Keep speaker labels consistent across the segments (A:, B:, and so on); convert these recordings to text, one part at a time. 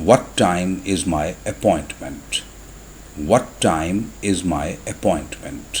A: What time is my appointment? What time is my appointment?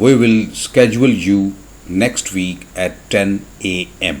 A: we will schedule you next week at 10 AM।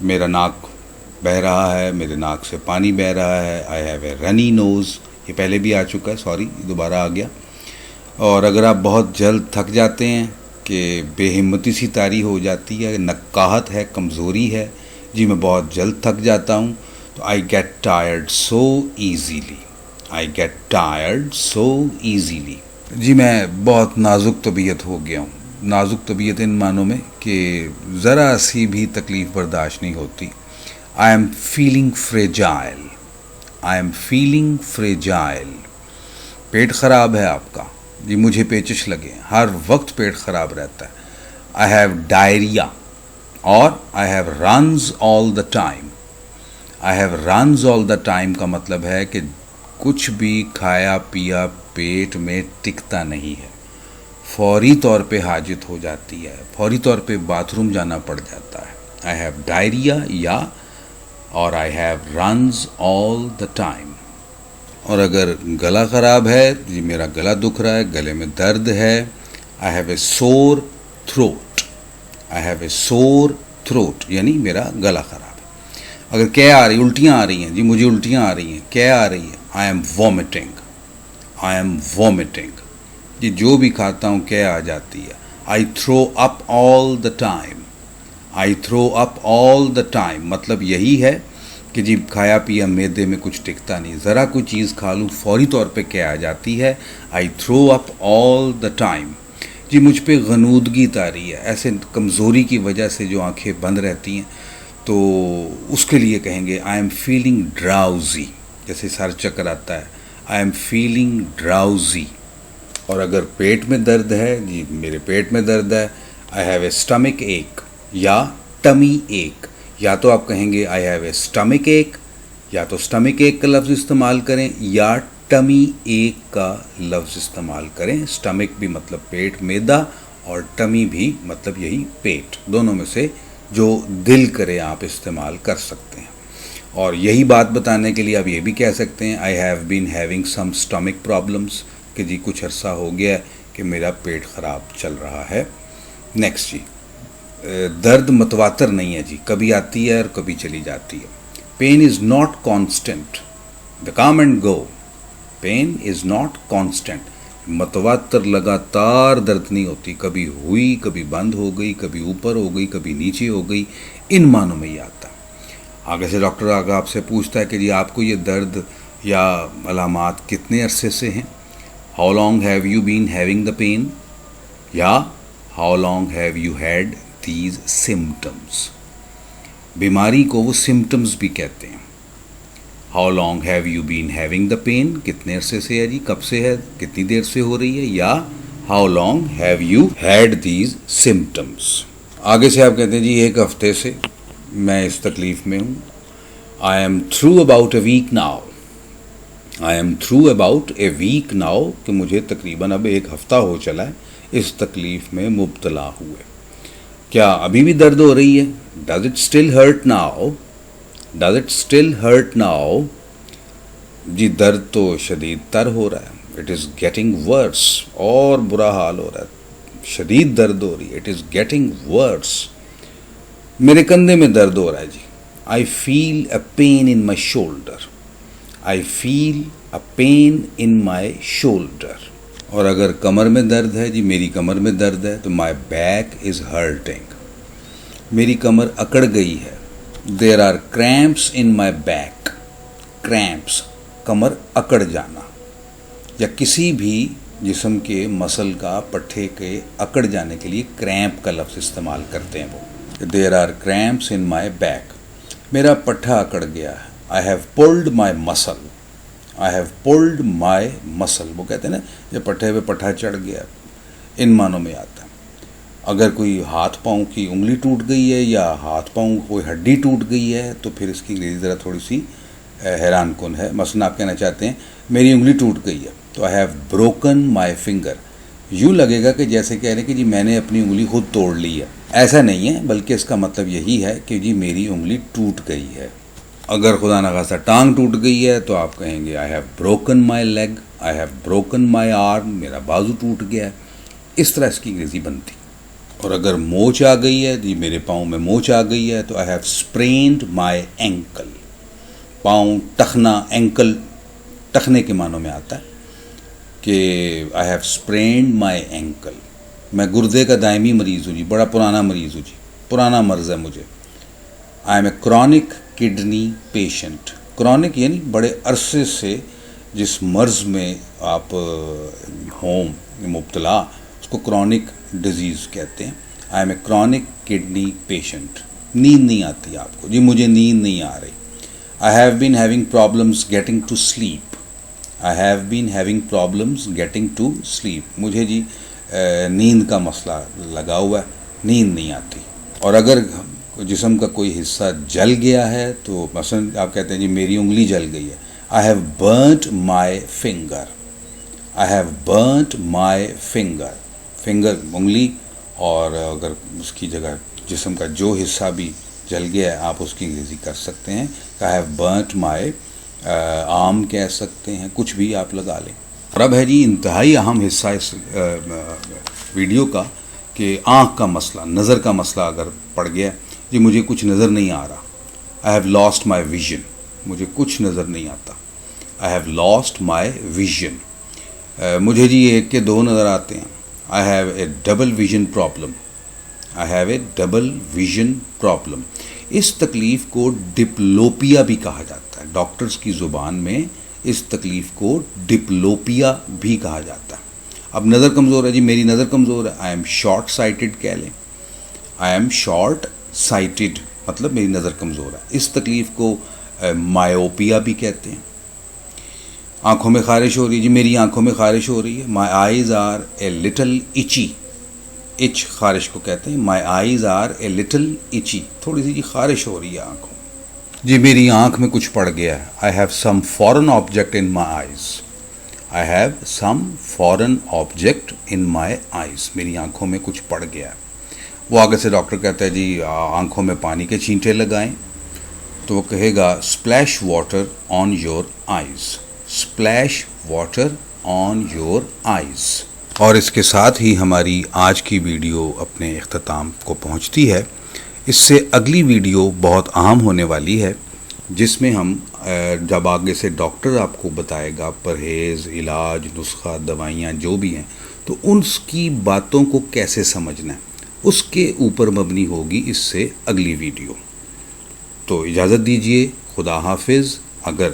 A: میرا ناک بہہ رہا ہے، میرے ناک سے پانی بہہ رہا ہے. آئی ہیو اے رنی نوز. یہ پہلے بھی آ چکا ہے، سوری دوبارہ آ گیا. اور اگر آپ بہت جلد تھک جاتے ہیں کہ بے ہمتی سی طاری ہو جاتی ہے، نقاہت ہے، کمزوری ہے، جی میں بہت جلد تھک جاتا ہوں، تو I get tired so easily. I get tired so easily. جی میں بہت نازک طبیعت ہو گیا ہوں. نازک طبیعت ان معنوں میں کہ ذرا سی بھی تکلیف برداشت نہیں ہوتی. I am feeling fragile. I am feeling fragile. پیٹ خراب ہے آپ کا؟ جی مجھے پیچش لگے، ہر وقت پیٹ خراب رہتا ہے. آئی ہیو ڈائریا اور I have runs all the time. I have runs all the time کا مطلب ہے کہ کچھ بھی کھایا پیا پیٹ میں ٹکتا نہیں ہے، فوری طور پہ حاجت ہو جاتی ہے، فوری طور پہ باتھ روم جانا پڑ جاتا ہے. آئی ہیو ڈائریا یا اور I have runs all the time. اور اگر گلا خراب ہے، جی میرا گلا دکھ رہا ہے، گلے میں درد ہے، آئی ہیو اے سور تھروٹ. آئی ہیو اے سور تھروٹ یعنی میرا گلا خراب ہے. اگر کیا آ رہی، الٹیاں آ رہی ہیں، جی مجھے الٹیاں آ رہی ہیں، کیا آ رہی ہے؟ I am vomiting. I am vomiting. جی جو بھی کھاتا ہوں کیا آ جاتی ہے. I throw up all the time. I throw up all the time مطلب یہی ہے کہ جی کھایا پیا معدے میں کچھ ٹکتا نہیں، ذرا کوئی چیز کھا لوں فوری طور پہ کیا آ جاتی ہے. I throw up all the time. جی مجھ پہ غنودگی طاری ہے، ایسے کمزوری کی وجہ سے جو آنکھیں بند رہتی ہیں، تو اس کے لیے کہیں گے آئی ایم فیلنگ ڈراؤزی. جیسے سر چکر آتا ہے، آئی ایم فیلنگ ڈراؤزی. اور اگر پیٹ میں درد ہے، جی میرے پیٹ میں درد ہے، آئی ہیو اے اسٹمک ایک یا ٹمی ایک. یا تو آپ کہیں گے آئی ہیو اے اسٹمک ایک، یا تو اسٹمک ایک کا لفظ استعمال کریں یا ٹمی ایک کا لفظ استعمال کریں. اسٹمک بھی مطلب پیٹ معدہ اور ٹمی بھی مطلب یہی پیٹ، دونوں میں سے جو دل کرے آپ استعمال کر سکتے ہیں. اور یہی بات بتانے کے لیے آپ یہ بھی کہہ سکتے ہیں I have been having some stomach problems, کہ جی کچھ عرصہ ہو گیا کہ میرا پیٹ خراب چل رہا ہے. نیکسٹ جی، درد متواتر نہیں ہے جی، کبھی آتی ہے اور کبھی چلی جاتی ہے. Pain is not constant, they come and go. Pain is not constant, متواتر لگاتار درد نہیں ہوتی، کبھی ہوئی، کبھی بند ہو گئی، کبھی اوپر ہو گئی، کبھی نیچے ہو گئی. ان معنوں میں یہ آتا ہے. آگے سے ڈاکٹر آگے آپ سے پوچھتا ہے کہ جی آپ کو یہ درد یا علامات کتنے عرصے سے ہیں. How long have you been having the pain, یا how long have you had these symptoms. بیماری کو وہ سمٹمز بھی کہتے ہیں. How long have you been having the pain, کتنے عرصے سے ہے جی، کب سے ہے، کتنی دیر سے ہو رہی ہے. یا how long have you had these symptoms. آگے سے آپ کہتے ہیں جی ایک ہفتے سے میں اس تکلیف میں ہوں. I am through about a week now. I am through about a week now کہ مجھے تقریباً اب ایک ہفتہ ہو چلا ہے اس تکلیف میں مبتلا ہوئے. کیا ابھی بھی درد ہو رہی ہے؟ Does it still hurt now? Does it still hurt now? جی درد تو شدید تر ہو رہا ہے. اٹ از گیٹنگ ورس، اور برا حال ہو رہا ہے، شدید درد ہو رہی ہے. It is getting worse. میرے کندھے میں درد ہو رہا ہے جی. I feel a pain in my shoulder. I feel a pain in my shoulder. اور اگر کمر میں درد ہے جی، میری کمر میں درد ہے، تو مائی بیک از ہرٹنگ. میری کمر اکڑ گئی ہے. There are cramps in my back. Cramps کمر اکڑ جانا، یا کسی بھی جسم کے مسل کا، پٹھے کے اکڑ جانے کے لیے کریمپ کا لفظ استعمال کرتے ہیں وہ. There are cramps in my back. میرا پٹھا اکڑ گیا ہے. آئی ہیو پلڈ مائی مسل. آئی ہیو پلڈ مائی مسل. وہ کہتے ہیں نا جب پٹھے پہ پٹھا چڑھ گیا. ان معنوں میں آتا ہے. اگر کوئی ہاتھ پاؤں کی انگلی ٹوٹ گئی ہے یا ہاتھ پاؤں کوئی ہڈی ٹوٹ گئی ہے تو پھر اس کی انگریزی ذرا تھوڑی سی حیران کن ہے. مثلا آپ کہنا چاہتے ہیں میری انگلی ٹوٹ گئی ہے، تو آئی ہیو بروکن مائی فنگر. یوں لگے گا کہ جیسے کہہ رہے ہیں کہ جی میں نے اپنی انگلی خود توڑ لی ہے. ایسا نہیں ہے، بلکہ اس کا مطلب یہی ہے کہ جی میری انگلی ٹوٹ گئی ہے. اگر خدا نخواستہ ٹانگ ٹوٹ گئی ہے تو آپ کہیں گے I have broken my leg. I have broken my arm. میرا بازو ٹوٹ گیا ہے. اس طرح اس کی انگریزی بنتی. اور اگر موچ آ گئی ہے، جی میرے پاؤں میں موچ آ گئی ہے، تو آئی ہیو اسپرینڈ مائی اینکل. پاؤں ٹخنا، اینکل ٹخنے کے معنوں میں آتا ہے کہ آئی ہیو اسپرینڈ مائی اینکل. میں گردے کا دائمی مریض ہوں جی، بڑا پرانا مریض ہوں جی، پرانا مرض ہے مجھے. I am a chronic kidney patient. Chronic یعنی بڑے عرصے سے جس مرض میں آپ ہوں مبتلا، اس کو کرونک ڈیزیز کہتے ہیں. I am a chronic kidney patient. نیند نہیں آتی آپ کو، جی مجھے نیند نہیں آ رہی. I have been having problems getting to sleep. I have been having problems getting to sleep. مجھے جی نیند کا مسئلہ لگا ہوا ہے، نیند نہیں آتی. اور اگر جسم کا کوئی حصہ جل گیا ہے تو مثلا آپ کہتے ہیں جی میری انگلی جل گئی ہے. I have burnt my finger. I have burnt my finger. Finger انگلی، اور اگر اس کی جگہ جسم کا جو حصہ بھی جل گیا ہے آپ اس کی انگریزی کر سکتے ہیں. آئی ہیو برنٹ مائی آرم کہہ سکتے ہیں، کچھ بھی آپ لگا لیں. اور اب ہے جی انتہائی اہم حصہ اس ویڈیو کا کہ آنکھ کا مسئلہ، نظر کا مسئلہ اگر پڑ گیا، جی مجھے کچھ نظر نہیں آ رہا. I have lost my vision. مجھے کچھ نظر نہیں آتا. I have lost my vision. مجھے جی ایک کے دو نظر آتے ہیں. I have a double vision problem. I have a double vision problem. اس تکلیف کو ڈپلوپیا بھی کہا جاتا ہے. ڈاکٹرز کی زبان میں اس تکلیف کو ڈپلوپیا بھی کہا جاتا ہے. اب نظر کمزور ہے جی، میری نظر کمزور ہے. آئی ایم شارٹ سائٹڈ کہہ لیں. آئی ایم شارٹ سائٹڈ مطلب میری نظر کمزور ہے. اس تکلیف کو مائیوپیا بھی کہتے ہیں. آنکھوں میں خارش ہو رہی ہے جی، میری آنکھوں میں خارش ہو رہی ہے. My eyes are a little itchy. Itch خارش کو کہتے ہیں. My eyes are a little itchy. تھوڑی سی جی خارش ہو رہی ہے آنکھوں میں. جی میری آنکھ میں کچھ پڑ گیا ہے. I have some foreign object in my eyes. I have some foreign object in my eyes. میری آنکھوں میں کچھ پڑ گیا ہے. وہ آگے سے ڈاکٹر کہتا ہے جی آنکھوں میں پانی کے چھینٹے لگائیں، تو وہ کہے گا splash water on your eyes. Splash water on your eyes. اور اس کے ساتھ ہی ہماری آج کی ویڈیو اپنے اختتام کو پہنچتی ہے. اس سے اگلی ویڈیو بہت اہم ہونے والی ہے، جس میں ہم جب آگے سے ڈاکٹر آپ کو بتائے گا پرہیز، علاج، نسخہ، دوائیاں جو بھی ہیں، تو ان کی باتوں کو کیسے سمجھنا ہے اس کے اوپر مبنی ہوگی اس سے اگلی ویڈیو. تو اجازت دیجیے، خدا حافظ. اگر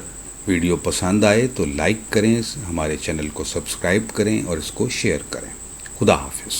A: ویڈیو پسند آئے تو لائک کریں، ہمارے چینل کو سبسکرائب کریں اور اس کو شیئر کریں. خدا حافظ.